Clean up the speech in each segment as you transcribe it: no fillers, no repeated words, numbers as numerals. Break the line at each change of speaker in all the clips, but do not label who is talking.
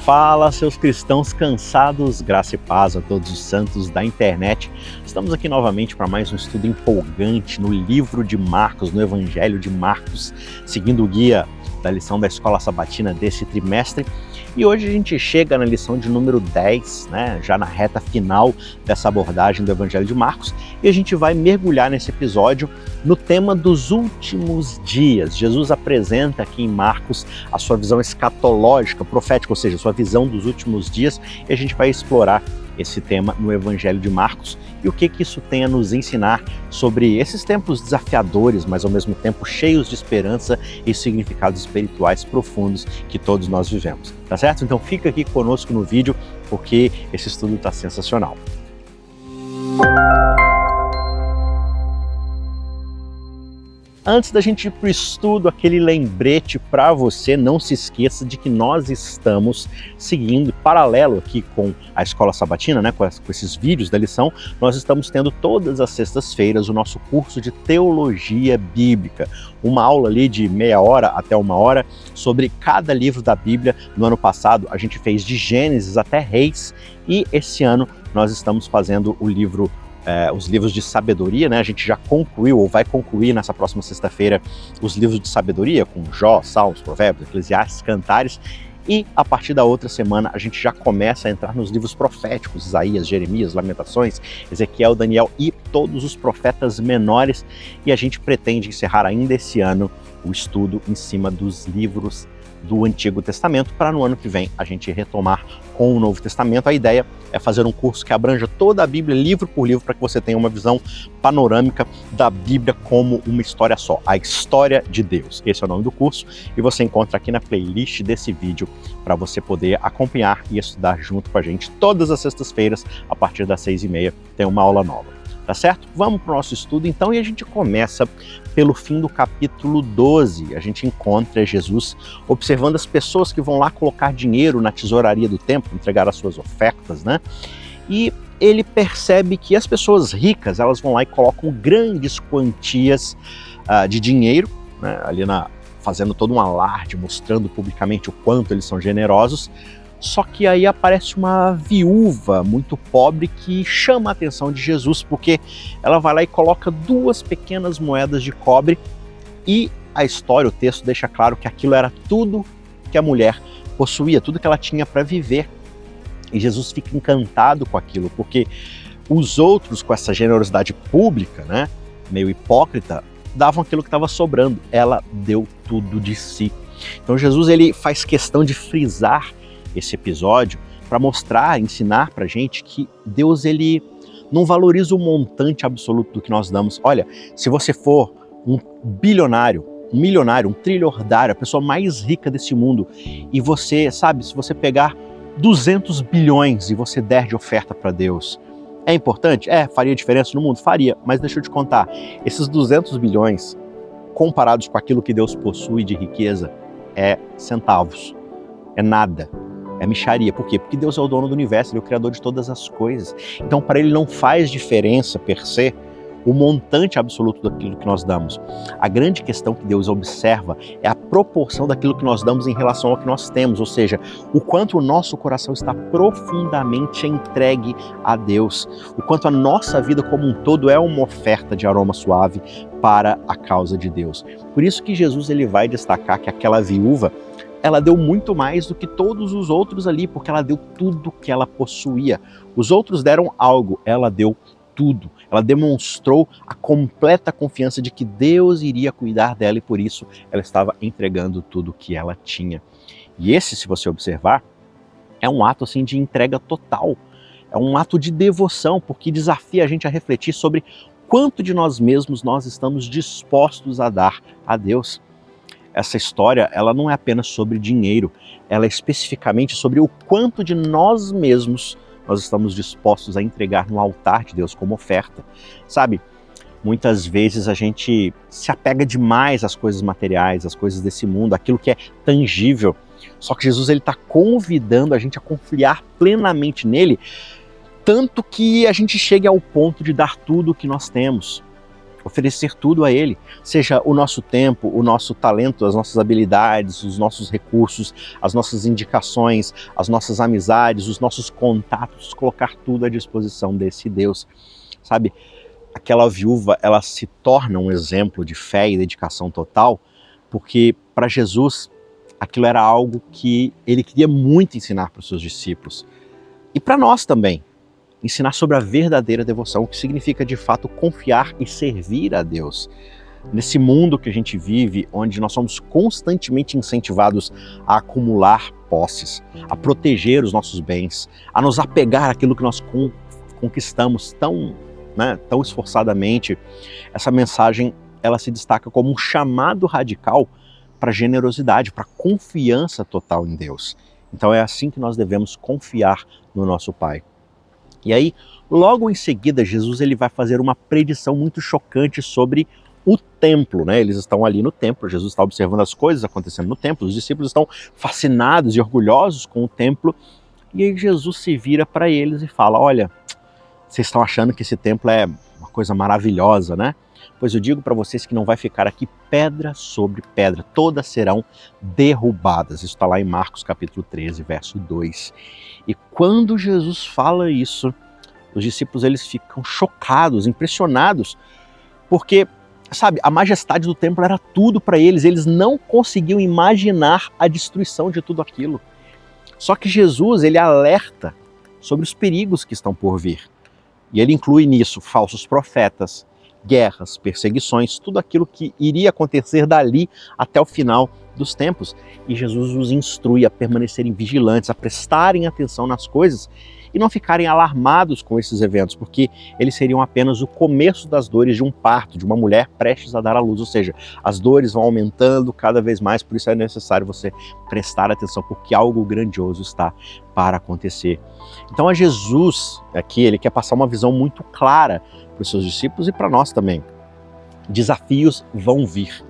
Fala, seus cristãos cansados, graça e paz a todos os santos da internet. Estamos aqui novamente para mais um estudo empolgante no livro de Marcos, no Evangelho de Marcos, seguindo o guia da lição da Escola Sabatina desse trimestre. E hoje a gente chega na lição de número 10, já na reta final dessa abordagem do Evangelho de Marcos, e a gente vai mergulhar nesse episódio no tema dos últimos dias. Jesus apresenta aqui em Marcos a sua visão escatológica, profética, ou seja, a sua visão dos últimos dias, e a gente vai explorar esse tema no Evangelho de Marcos e o que isso tem a nos ensinar sobre esses tempos desafiadores, mas ao mesmo tempo cheios de esperança e significados espirituais profundos que todos nós vivemos, tá certo? Então fica aqui conosco no vídeo porque esse estudo está sensacional. Antes da gente ir para o estudo, aquele lembrete para você, não se esqueça de que nós estamos seguindo, paralelo aqui com a Escola Sabatina, com esses vídeos da lição, nós estamos tendo todas as sextas-feiras o nosso curso de Teologia Bíblica. Uma aula ali de meia hora até uma hora sobre cada livro da Bíblia. No ano passado a gente fez de Gênesis até Reis e esse ano nós estamos fazendo os livros de sabedoria, A gente já concluiu, ou vai concluir nessa próxima sexta-feira, os livros de sabedoria, com Jó, Salmos, Provérbios, Eclesiastes, Cantares, e a partir da outra semana a gente já começa a entrar nos livros proféticos, Isaías, Jeremias, Lamentações, Ezequiel, Daniel e todos os profetas menores, e a gente pretende encerrar ainda esse ano o estudo em cima dos livros do Antigo Testamento, para no ano que vem a gente retomar com o Novo Testamento. A ideia é fazer um curso que abranja toda a Bíblia, livro por livro, para que você tenha uma visão panorâmica da Bíblia como uma história só, a história de Deus. Esse é o nome do curso e você encontra aqui na playlist desse vídeo para você poder acompanhar e estudar junto com a gente. Todas as sextas-feiras, a partir das 6h30, tem uma aula nova. Tá certo? Vamos para o nosso estudo então, e a gente começa pelo fim do capítulo 12. A gente encontra Jesus observando as pessoas que vão lá colocar dinheiro na tesouraria do templo, entregar as suas ofertas, E ele percebe que as pessoas ricas, elas vão lá e colocam grandes quantias de dinheiro, fazendo todo um alarde, mostrando publicamente o quanto eles são generosos. Só que aí aparece uma viúva muito pobre que chama a atenção de Jesus, porque ela vai lá e coloca 2 pequenas moedas de cobre, e a história, o texto deixa claro que aquilo era tudo que a mulher possuía, tudo que ela tinha para viver. E Jesus fica encantado com aquilo, porque os outros, com essa generosidade pública, meio hipócrita, davam aquilo que estava sobrando. Ela deu tudo de si. Então Jesus ele faz questão de frisar esse episódio para mostrar, ensinar para a gente que Deus ele não valoriza o montante absoluto do que nós damos. Olha, se você for um bilionário, um milionário, um trilhardário, a pessoa mais rica desse mundo, e você, se você pegar 200 bilhões e você der de oferta para Deus, é importante? Faria diferença no mundo? Faria, mas deixa eu te contar, esses 200 bilhões, comparados com aquilo que Deus possui de riqueza, é centavos, é nada. É mixaria. Por quê? Porque Deus é o dono do universo, Ele é o criador de todas as coisas. Então, para Ele não faz diferença, per se, o montante absoluto daquilo que nós damos. A grande questão que Deus observa é a proporção daquilo que nós damos em relação ao que nós temos, ou seja, o quanto o nosso coração está profundamente entregue a Deus, o quanto a nossa vida como um todo é uma oferta de aroma suave para a causa de Deus. Por isso que Jesus ele vai destacar que aquela viúva, ela deu muito mais do que todos os outros ali, porque ela deu tudo que ela possuía. Os outros deram algo, ela deu tudo. Ela demonstrou a completa confiança de que Deus iria cuidar dela e por isso ela estava entregando tudo que ela tinha. E esse, se você observar, é um ato assim de entrega total. É um ato de devoção, porque desafia a gente a refletir sobre quanto de nós mesmos nós estamos dispostos a dar a Deus. Essa história, ela não é apenas sobre dinheiro, ela é especificamente sobre o quanto de nós mesmos nós estamos dispostos a entregar no altar de Deus como oferta. Muitas vezes a gente se apega demais às coisas materiais, às coisas desse mundo, aquilo que é tangível. Só que Jesus está convidando a gente a confiar plenamente nele, tanto que a gente chegue ao ponto de dar tudo o que nós temos. oferecer tudo a Ele, seja o nosso tempo, o nosso talento, as nossas habilidades, os nossos recursos, as nossas indicações, as nossas amizades, os nossos contatos, colocar tudo à disposição desse Deus. Sabe, aquela viúva, ela se torna um exemplo de fé e dedicação total, porque para Jesus aquilo era algo que ele queria muito ensinar para os seus discípulos. E para nós também. Ensinar sobre a verdadeira devoção, o que significa de fato confiar e servir a Deus. Nesse mundo que a gente vive, onde nós somos constantemente incentivados a acumular posses, a proteger os nossos bens, a nos apegar àquilo que nós conquistamos tão esforçadamente, essa mensagem ela se destaca como um chamado radical para generosidade, para confiança total em Deus. Então é assim que nós devemos confiar no nosso Pai. E aí, logo em seguida, Jesus ele vai fazer uma predição muito chocante sobre o templo, né? Eles estão ali no templo, Jesus está observando as coisas acontecendo no templo, os discípulos estão fascinados e orgulhosos com o templo, e aí Jesus se vira para eles e fala: olha, vocês estão achando que esse templo é uma coisa maravilhosa, né? Pois eu digo para vocês que não vai ficar aqui pedra sobre pedra, todas serão derrubadas. Isso está lá em Marcos capítulo 13, verso 2. E quando Jesus fala isso, os discípulos eles ficam chocados, impressionados, porque, sabe, a majestade do templo era tudo para eles, eles não conseguiam imaginar a destruição de tudo aquilo. Só que Jesus, ele alerta sobre os perigos que estão por vir. E ele inclui nisso falsos profetas, guerras, perseguições, tudo aquilo que iria acontecer dali até o final dos tempos. E Jesus os instrui a permanecerem vigilantes, a prestarem atenção nas coisas e não ficarem alarmados com esses eventos, porque eles seriam apenas o começo das dores de um parto, de uma mulher prestes a dar à luz, ou seja, as dores vão aumentando cada vez mais, por isso é necessário você prestar atenção, porque algo grandioso está para acontecer. Então a Jesus, aqui, ele quer passar uma visão muito clara para os seus discípulos e para nós também. Desafios vão vir,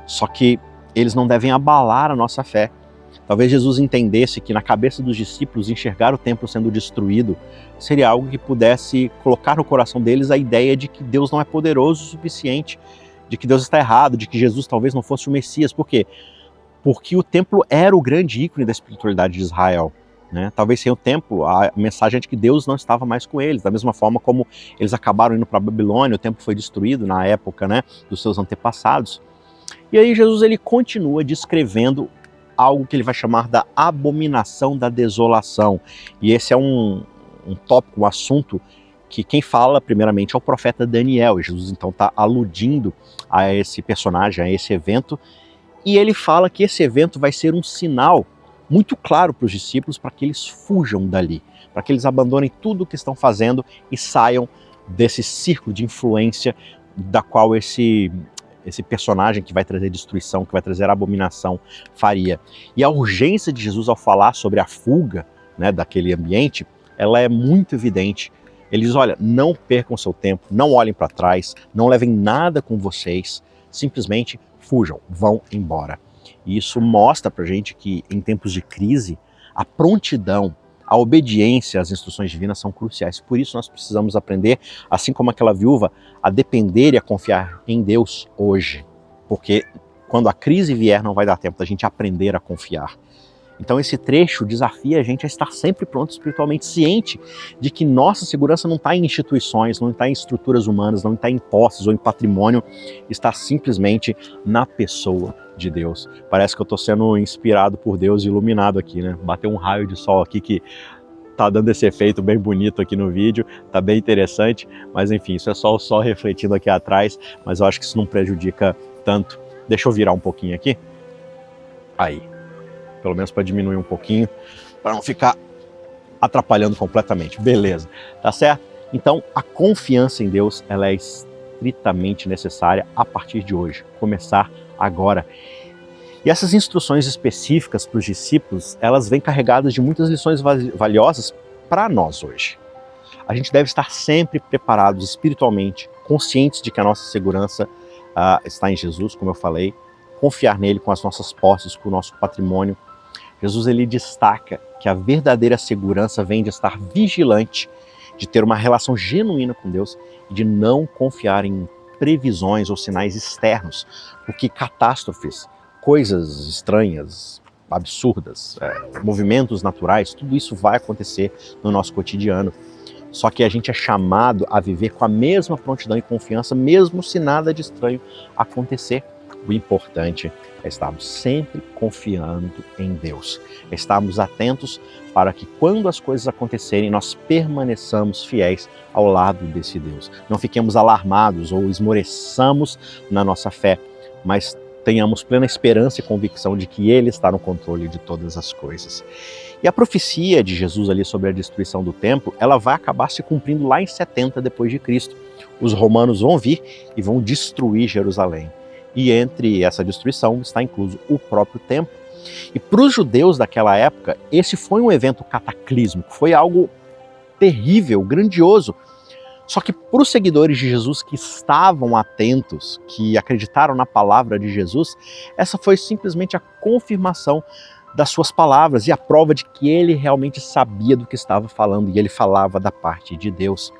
só que eles não devem abalar a nossa fé. Talvez Jesus entendesse que na cabeça dos discípulos enxergar o templo sendo destruído seria algo que pudesse colocar no coração deles a ideia de que Deus não é poderoso o suficiente, de que Deus está errado, de que Jesus talvez não fosse o Messias. Por quê? Porque o templo era o grande ícone da espiritualidade de Israel. Né? Talvez sem o templo, a mensagem é de que Deus não estava mais com eles, da mesma forma como eles acabaram indo para a Babilônia, o templo foi destruído na época, né, dos seus antepassados. E aí Jesus ele continua descrevendo algo que ele vai chamar da abominação da desolação. E esse é um tópico, um assunto que quem fala primeiramente é o profeta Daniel. E Jesus então está aludindo a esse personagem, a esse evento, e ele fala que esse evento vai ser um sinal muito claro para os discípulos para que eles fujam dali, para que eles abandonem tudo o que estão fazendo e saiam desse círculo de influência da qual esse personagem que vai trazer destruição, que vai trazer abominação, faria. E a urgência de Jesus ao falar sobre a fuga, né, daquele ambiente, ela é muito evidente. Ele diz: olha, não percam seu tempo, não olhem para trás, não levem nada com vocês, simplesmente fujam, vão embora. E isso mostra pra gente que em tempos de crise, a prontidão, a obediência às instruções divinas são cruciais. Por isso nós precisamos aprender, assim como aquela viúva, a depender e a confiar em Deus hoje. Porque quando a crise vier, não vai dar tempo da gente aprender a confiar. Então esse trecho desafia a gente a estar sempre pronto espiritualmente, ciente de que nossa segurança não está em instituições, não está em estruturas humanas, não está em posses ou em patrimônio, está simplesmente na pessoa de Deus. Parece que eu estou sendo inspirado por Deus, iluminado aqui, né? Bateu um raio de sol aqui que tá dando esse efeito bem bonito aqui no vídeo, tá bem interessante, mas enfim, isso é só o sol refletindo aqui atrás, mas eu acho que isso não prejudica tanto. Deixa eu virar um pouquinho aqui. Aí. Pelo menos para diminuir um pouquinho, para não ficar atrapalhando completamente. Beleza, tá certo? Então, a confiança em Deus, ela é estritamente necessária a partir de hoje, começar agora. E essas instruções específicas para os discípulos, elas vêm carregadas de muitas lições valiosas para nós hoje. A gente deve estar sempre preparados espiritualmente, conscientes de que a nossa segurança está em Jesus, como eu falei, confiar nele com as nossas posses, com o nosso patrimônio. Jesus ele destaca que a verdadeira segurança vem de estar vigilante, de ter uma relação genuína com Deus e de não confiar em previsões ou sinais externos, porque catástrofes, coisas estranhas, absurdas, movimentos naturais, tudo isso vai acontecer no nosso cotidiano. Só que a gente é chamado a viver com a mesma prontidão e confiança, mesmo se nada de estranho acontecer. O importante é estarmos sempre confiando em Deus, estarmos atentos para que quando as coisas acontecerem, nós permaneçamos fiéis ao lado desse Deus. Não fiquemos alarmados ou esmoreçamos na nossa fé, mas tenhamos plena esperança e convicção de que Ele está no controle de todas as coisas. E a profecia de Jesus ali sobre a destruição do templo, ela vai acabar se cumprindo lá em 70 depois de Cristo. Os romanos vão vir e vão destruir Jerusalém. E entre essa destruição está incluso o próprio templo. E para os judeus daquela época, esse foi um evento cataclísmico, foi algo terrível, grandioso. Só que para os seguidores de Jesus que estavam atentos, que acreditaram na palavra de Jesus, essa foi simplesmente a confirmação das suas palavras e a prova de que ele realmente sabia do que estava falando e ele falava da parte de Deus.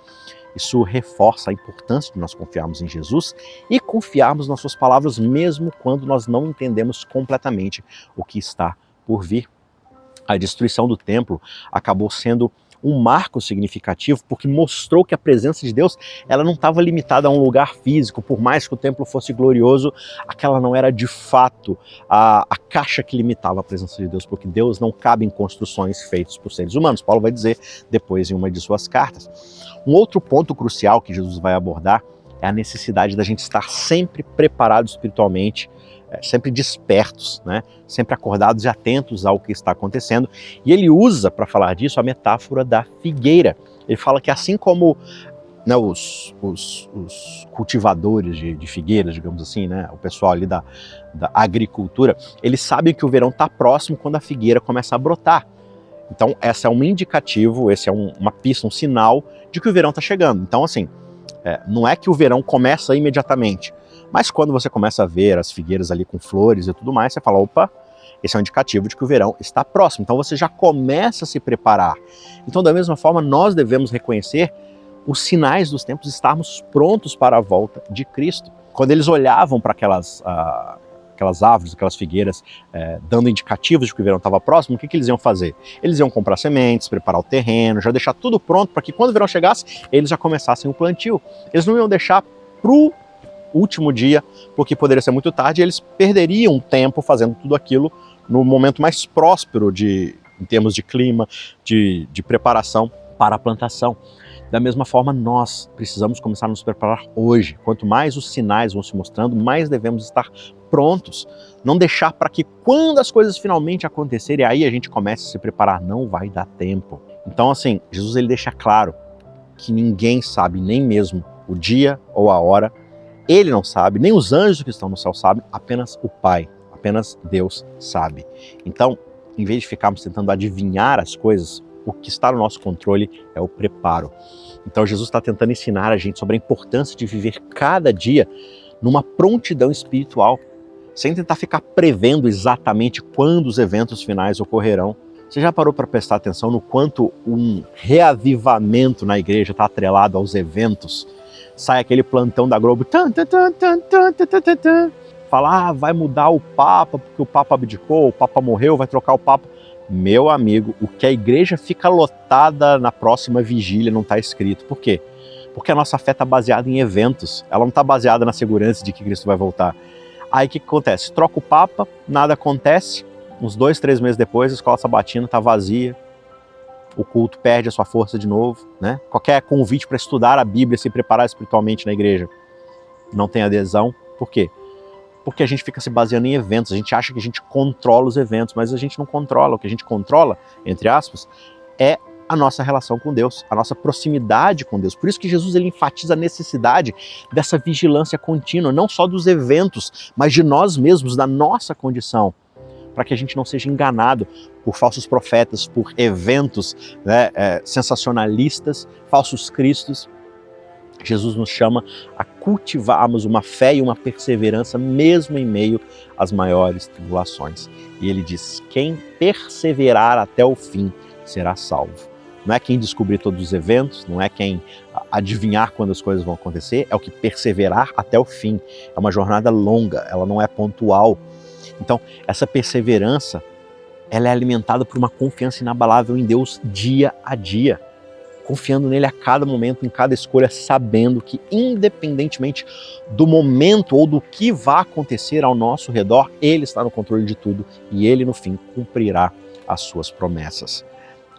Isso reforça a importância de nós confiarmos em Jesus e confiarmos nas suas palavras mesmo quando nós não entendemos completamente o que está por vir. A destruição do templo acabou sendo um marco significativo porque mostrou que a presença de Deus ela não estava limitada a um lugar físico. Por mais que o templo fosse glorioso, aquela não era de fato a caixa que limitava a presença de Deus, porque Deus não cabe em construções feitas por seres humanos. Paulo vai dizer depois em uma de suas cartas. Um outro ponto crucial que Jesus vai abordar é a necessidade da gente estar sempre preparado espiritualmente, sempre despertos, né? Sempre acordados e atentos ao que está acontecendo. E ele usa, para falar disso, a metáfora da figueira. Ele fala que assim como os cultivadores de figueiras, digamos assim, né? O pessoal ali da agricultura, eles sabem que o verão está próximo quando a figueira começa a brotar. Então, esse é um indicativo, esse é uma pista, um sinal de que o verão está chegando. Então, assim, não é que o verão começa imediatamente, mas quando você começa a ver as figueiras ali com flores e tudo mais, você fala, opa, esse é um indicativo de que o verão está próximo. Então, você já começa a se preparar. Então, da mesma forma, nós devemos reconhecer os sinais dos tempos, estarmos prontos para a volta de Cristo. Quando eles olhavam para aquelas árvores, aquelas figueiras, dando indicativos de que o verão estava próximo, o que eles iam fazer? Eles iam comprar sementes, preparar o terreno, já deixar tudo pronto para que quando o verão chegasse, eles já começassem o plantio. Eles não iam deixar para o último dia, porque poderia ser muito tarde, e eles perderiam tempo fazendo tudo aquilo no momento mais próspero em termos de clima, de preparação para a plantação. Da mesma forma, nós precisamos começar a nos preparar hoje. Quanto mais os sinais vão se mostrando, mais devemos estar prontos. Não deixar para que quando as coisas finalmente acontecerem, aí a gente comece a se preparar. Não vai dar tempo. Então, assim, Jesus ele deixa claro que ninguém sabe, nem mesmo o dia ou a hora. Ele não sabe, nem os anjos que estão no céu sabem, apenas o Pai, apenas Deus sabe. Então, em vez de ficarmos tentando adivinhar as coisas, o que está no nosso controle é o preparo. Então Jesus está tentando ensinar a gente sobre a importância de viver cada dia numa prontidão espiritual, sem tentar ficar prevendo exatamente quando os eventos finais ocorrerão. Você já parou para prestar atenção no quanto um reavivamento na igreja está atrelado aos eventos? Sai aquele plantão da Globo, fala, vai mudar o Papa, porque o Papa abdicou, o Papa morreu, vai trocar o Papa. Meu amigo, o que a igreja fica lotada na próxima vigília não está escrito. Por quê? Porque a nossa fé está baseada em eventos, ela não está baseada na segurança de que Cristo vai voltar. Aí o que acontece? Troca o Papa, nada acontece, uns 2, 3 meses depois a escola sabatina está vazia, o culto perde a sua força de novo, né? Qualquer convite para estudar a Bíblia, se preparar espiritualmente na igreja, não tem adesão. Por quê? Porque a gente fica se baseando em eventos, a gente acha que a gente controla os eventos, mas a gente não controla. O que a gente controla, entre aspas, é a nossa relação com Deus, a nossa proximidade com Deus. Por isso que Jesus ele enfatiza a necessidade dessa vigilância contínua, não só dos eventos, mas de nós mesmos, da nossa condição, para que a gente não seja enganado por falsos profetas, por eventos, né, sensacionalistas, falsos cristos. Jesus nos chama a cultivarmos uma fé e uma perseverança mesmo em meio às maiores tribulações. E ele diz, quem perseverar até o fim será salvo. não é quem descobrir todos os eventos, não é quem adivinhar quando as coisas vão acontecer, é o que perseverar até o fim. É uma jornada longa, ela não é pontual. Então, essa perseverança, ela é alimentada por uma confiança inabalável em Deus dia a dia, confiando nele a cada momento, em cada escolha, sabendo que independentemente do momento ou do que vá acontecer ao nosso redor, ele está no controle de tudo e ele, no fim, cumprirá as suas promessas.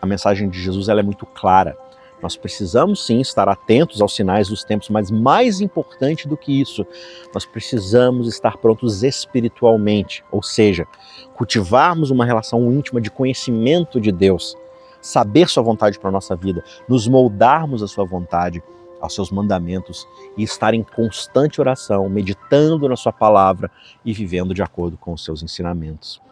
A mensagem de Jesus ela é muito clara. Nós precisamos sim estar atentos aos sinais dos tempos, mas mais importante do que isso, nós precisamos estar prontos espiritualmente, ou seja, cultivarmos uma relação íntima de conhecimento de Deus, saber sua vontade para a nossa vida, nos moldarmos à sua vontade, aos seus mandamentos e estar em constante oração, meditando na sua palavra e vivendo de acordo com os seus ensinamentos.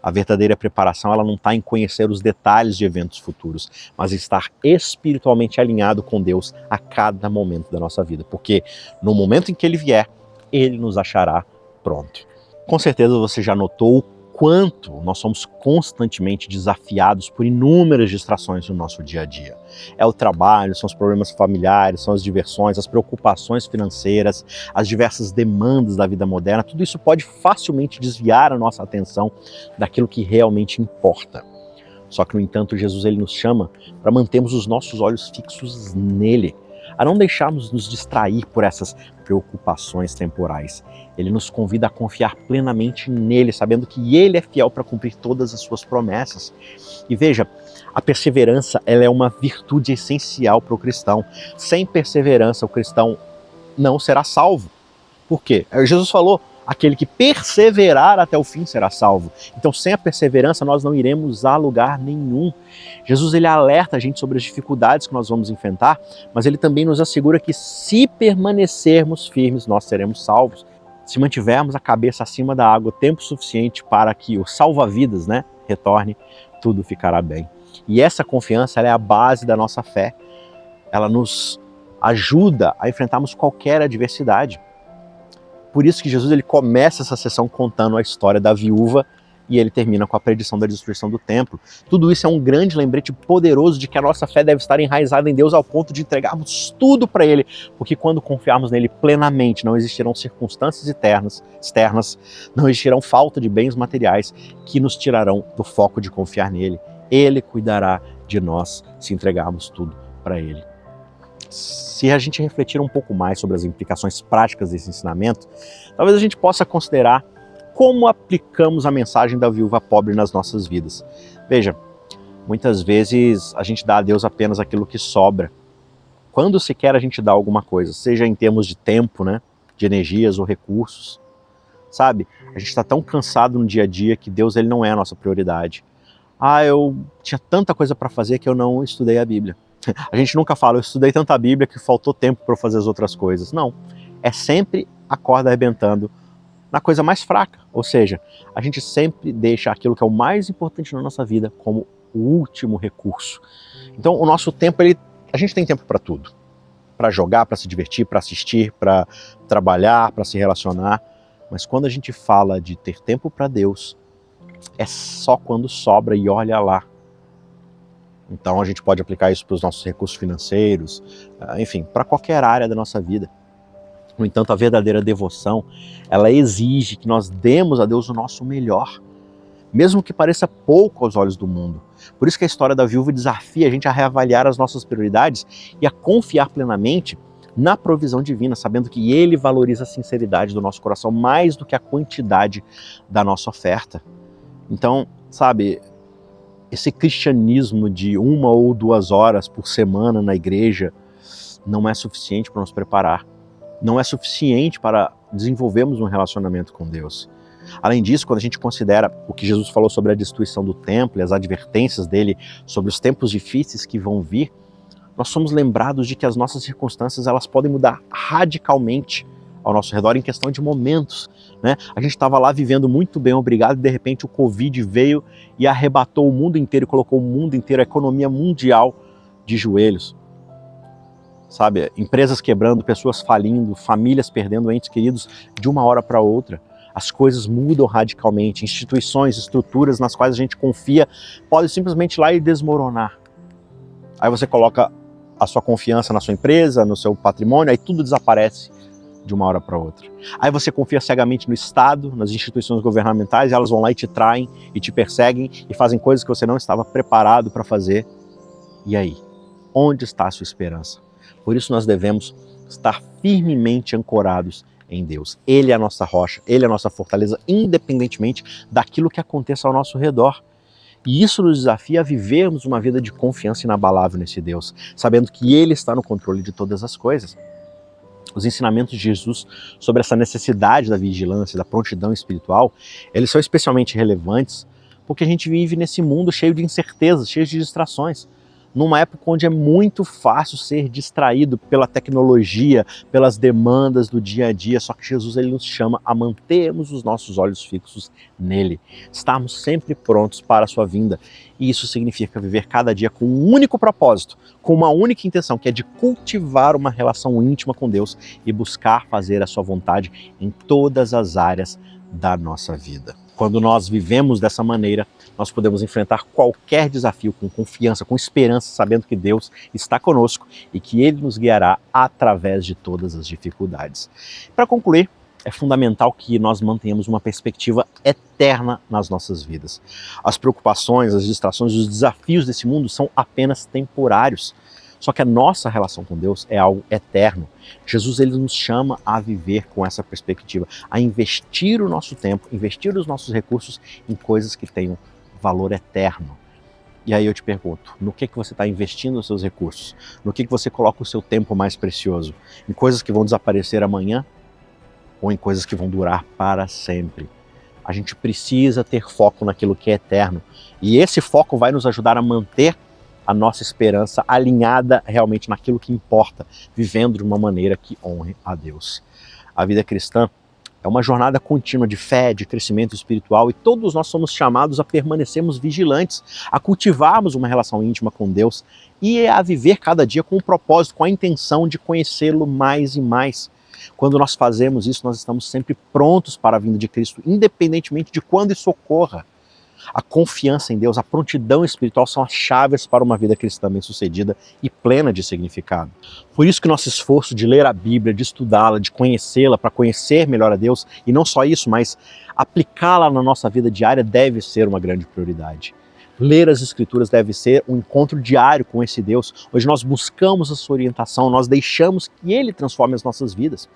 A verdadeira preparação ela não está em conhecer os detalhes de eventos futuros, mas estar espiritualmente alinhado com Deus a cada momento da nossa vida, porque no momento em que Ele vier, Ele nos achará pronto. Com certeza você já notou o quanto nós somos constantemente desafiados por inúmeras distrações no nosso dia a dia. É o trabalho, são os problemas familiares, são as diversões, as preocupações financeiras, as diversas demandas da vida moderna, tudo isso pode facilmente desviar a nossa atenção daquilo que realmente importa. Só que, no entanto, Jesus ele nos chama para mantermos os nossos olhos fixos nele, a não deixarmos nos distrair por essas preocupações temporais. Ele nos convida a confiar plenamente nele, sabendo que ele é fiel para cumprir todas as suas promessas. E veja, a perseverança ela é uma virtude essencial para o cristão. Sem perseverança, o cristão não será salvo. Por quê? Jesus falou, aquele que perseverar até o fim será salvo. Então, sem a perseverança, nós não iremos a lugar nenhum. Jesus ele alerta a gente sobre as dificuldades que nós vamos enfrentar, mas ele também nos assegura que se permanecermos firmes, nós seremos salvos. Se mantivermos a cabeça acima da água tempo suficiente para que o salva-vidas, retorne, tudo ficará bem. E essa confiança ela é a base da nossa fé. Ela nos ajuda a enfrentarmos qualquer adversidade. Por isso que Jesus ele começa essa sessão contando a história da viúva e ele termina com a predição da destruição do templo. Tudo isso é um grande lembrete poderoso de que a nossa fé deve estar enraizada em Deus ao ponto de entregarmos tudo para Ele, porque quando confiarmos nele plenamente, não existirão circunstâncias externas, não existirão falta de bens materiais que nos tirarão do foco de confiar nele. Ele cuidará de nós se entregarmos tudo para Ele. Se a gente refletir um pouco mais sobre as implicações práticas desse ensinamento, talvez a gente possa considerar como aplicamos a mensagem da viúva pobre nas nossas vidas. Veja, muitas vezes a gente dá a Deus apenas aquilo que sobra. Quando sequer a gente dá alguma coisa, seja em termos de tempo, de energias ou recursos. Sabe, a gente está tão cansado no dia a dia que Deus ele não é a nossa prioridade. Eu tinha tanta coisa para fazer que eu não estudei a Bíblia. A gente nunca fala, eu estudei tanta Bíblia que faltou tempo para fazer as outras coisas. Não, é sempre a corda arrebentando na coisa mais fraca. Ou seja, a gente sempre deixa aquilo que é o mais importante na nossa vida como o último recurso. Então o nosso tempo, a gente tem tempo para tudo. Para jogar, para se divertir, para assistir, para trabalhar, para se relacionar. Mas quando a gente fala de ter tempo para Deus, é só quando sobra e olha lá. Então a gente pode aplicar isso para os nossos recursos financeiros, enfim, para qualquer área da nossa vida. No entanto, a verdadeira devoção, ela exige que nós demos a Deus o nosso melhor, mesmo que pareça pouco aos olhos do mundo. Por isso que a história da viúva desafia a gente a reavaliar as nossas prioridades e a confiar plenamente na provisão divina, sabendo que Ele valoriza a sinceridade do nosso coração mais do que a quantidade da nossa oferta. Então, sabe, esse cristianismo de 1 ou 2 horas por semana na igreja não é suficiente para nos preparar. Não é suficiente para desenvolvermos um relacionamento com Deus. Além disso, quando a gente considera o que Jesus falou sobre a destruição do templo e as advertências dele sobre os tempos difíceis que vão vir, nós somos lembrados de que as nossas circunstâncias elas podem mudar radicalmente ao nosso redor em questão de momentos. A gente estava lá vivendo muito bem, obrigado, e de repente o Covid veio e arrebatou o mundo inteiro, colocou o mundo inteiro, a economia mundial de joelhos. Sabe, empresas quebrando, pessoas falindo, famílias perdendo entes queridos de uma hora para outra. As coisas mudam radicalmente, instituições, estruturas nas quais a gente confia podem simplesmente ir lá e desmoronar. Aí você coloca a sua confiança na sua empresa, no seu patrimônio, aí tudo desaparece de uma hora para outra. Aí você confia cegamente no Estado, nas instituições governamentais, e elas vão lá e te traem, e te perseguem, e fazem coisas que você não estava preparado para fazer. E aí? Onde está a sua esperança? Por isso nós devemos estar firmemente ancorados em Deus. Ele é a nossa rocha, Ele é a nossa fortaleza, independentemente daquilo que aconteça ao nosso redor. E isso nos desafia a vivermos uma vida de confiança inabalável nesse Deus, sabendo que Ele está no controle de todas as coisas. Os ensinamentos de Jesus sobre essa necessidade da vigilância, da prontidão espiritual, eles são especialmente relevantes porque a gente vive nesse mundo cheio de incertezas, cheio de distrações, numa época onde é muito fácil ser distraído pela tecnologia, pelas demandas do dia a dia, só que Jesus ele nos chama a mantermos os nossos olhos fixos nele, estarmos sempre prontos para a sua vinda. E isso significa viver cada dia com um único propósito, com uma única intenção, que é de cultivar uma relação íntima com Deus e buscar fazer a sua vontade em todas as áreas da nossa vida. Quando nós vivemos dessa maneira, nós podemos enfrentar qualquer desafio com confiança, com esperança, sabendo que Deus está conosco e que Ele nos guiará através de todas as dificuldades. Para concluir, é fundamental que nós mantenhamos uma perspectiva eterna nas nossas vidas. As preocupações, as distrações, os desafios desse mundo são apenas temporários. Só que a nossa relação com Deus é algo eterno. Jesus ele nos chama a viver com essa perspectiva, a investir o nosso tempo, investir os nossos recursos em coisas que tenham valor eterno. E aí eu te pergunto, no que você está investindo os seus recursos? No que você coloca o seu tempo mais precioso? Em coisas que vão desaparecer amanhã? Ou em coisas que vão durar para sempre? A gente precisa ter foco naquilo que é eterno. E esse foco vai nos ajudar a manter a nossa esperança alinhada realmente naquilo que importa, vivendo de uma maneira que honre a Deus. A vida cristã é uma jornada contínua de fé, de crescimento espiritual, e todos nós somos chamados a permanecermos vigilantes, a cultivarmos uma relação íntima com Deus e a viver cada dia com o propósito, com a intenção de conhecê-lo mais e mais. Quando nós fazemos isso, nós estamos sempre prontos para a vinda de Cristo, independentemente de quando isso ocorra. A confiança em Deus, a prontidão espiritual são as chaves para uma vida cristã bem-sucedida e plena de significado. Por isso que nosso esforço de ler a Bíblia, de estudá-la, de conhecê-la, para conhecer melhor a Deus, e não só isso, mas aplicá-la na nossa vida diária deve ser uma grande prioridade. Ler as Escrituras deve ser um encontro diário com esse Deus, onde nós buscamos a sua orientação, nós deixamos que Ele transforme as nossas vidas.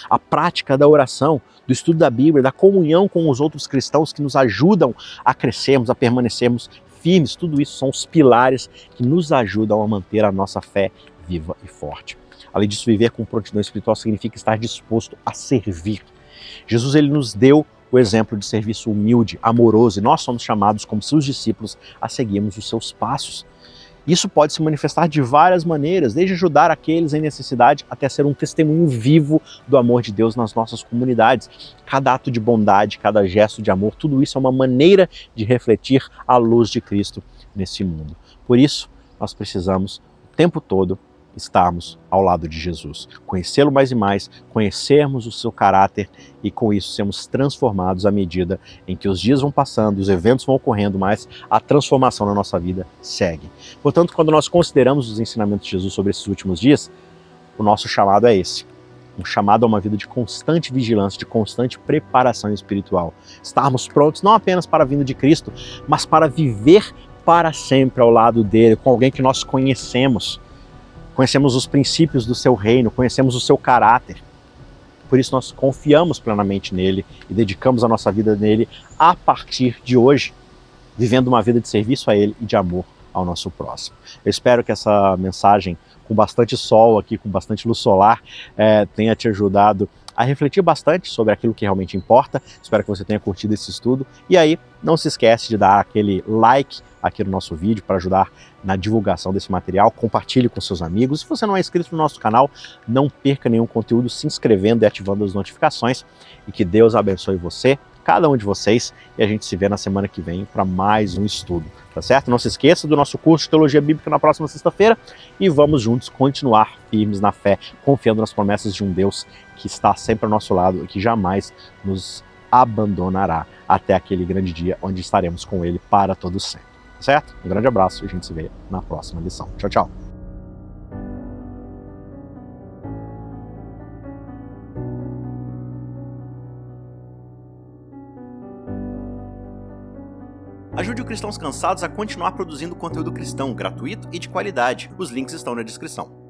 A prática da oração, do estudo da Bíblia, da comunhão com os outros cristãos que nos ajudam a crescermos, a permanecermos firmes, tudo isso são os pilares que nos ajudam a manter a nossa fé viva e forte. Além disso, viver com prontidão espiritual significa estar disposto a servir. Jesus ele nos deu o exemplo de serviço humilde, amoroso, e nós somos chamados como seus discípulos a seguirmos os seus passos. Isso pode se manifestar de várias maneiras, desde ajudar aqueles em necessidade até ser um testemunho vivo do amor de Deus nas nossas comunidades. Cada ato de bondade, cada gesto de amor, tudo isso é uma maneira de refletir a luz de Cristo nesse mundo. Por isso, nós precisamos o tempo todo estarmos ao lado de Jesus, conhecê-lo mais e mais, conhecermos o seu caráter e com isso sermos transformados à medida em que os dias vão passando, os eventos vão ocorrendo, mas a transformação na nossa vida segue. Portanto, quando nós consideramos os ensinamentos de Jesus sobre esses últimos dias, o nosso chamado é esse, um chamado a uma vida de constante vigilância, de constante preparação espiritual. Estarmos prontos não apenas para a vinda de Cristo, mas para viver para sempre ao lado dele, com alguém que nós conhecemos. Conhecemos os princípios do seu reino, conhecemos o seu caráter. Por isso nós confiamos plenamente nele e dedicamos a nossa vida nele a partir de hoje, vivendo uma vida de serviço a ele e de amor ao nosso próximo. Eu espero que essa mensagem, com bastante sol aqui, com bastante luz solar, tenha te ajudado a refletir bastante sobre aquilo que realmente importa. Espero que você tenha curtido esse estudo. E aí, não se esquece de dar aquele like aqui no nosso vídeo para ajudar na divulgação desse material. Compartilhe com seus amigos. Se você não é inscrito no nosso canal, não perca nenhum conteúdo se inscrevendo e ativando as notificações. E que Deus abençoe você, cada um de vocês, e a gente se vê na semana que vem para mais um estudo, tá certo? Não se esqueça do nosso curso de Teologia Bíblica na próxima sexta-feira e vamos juntos continuar firmes na fé, confiando nas promessas de um Deus que está sempre ao nosso lado e que jamais nos abandonará até aquele grande dia onde estaremos com Ele para todo sempre, tá certo? Um grande abraço e a gente se vê na próxima lição. Tchau, tchau! Ajude o Cristãos Cansados a continuar produzindo conteúdo cristão gratuito e de qualidade. Os links estão na descrição.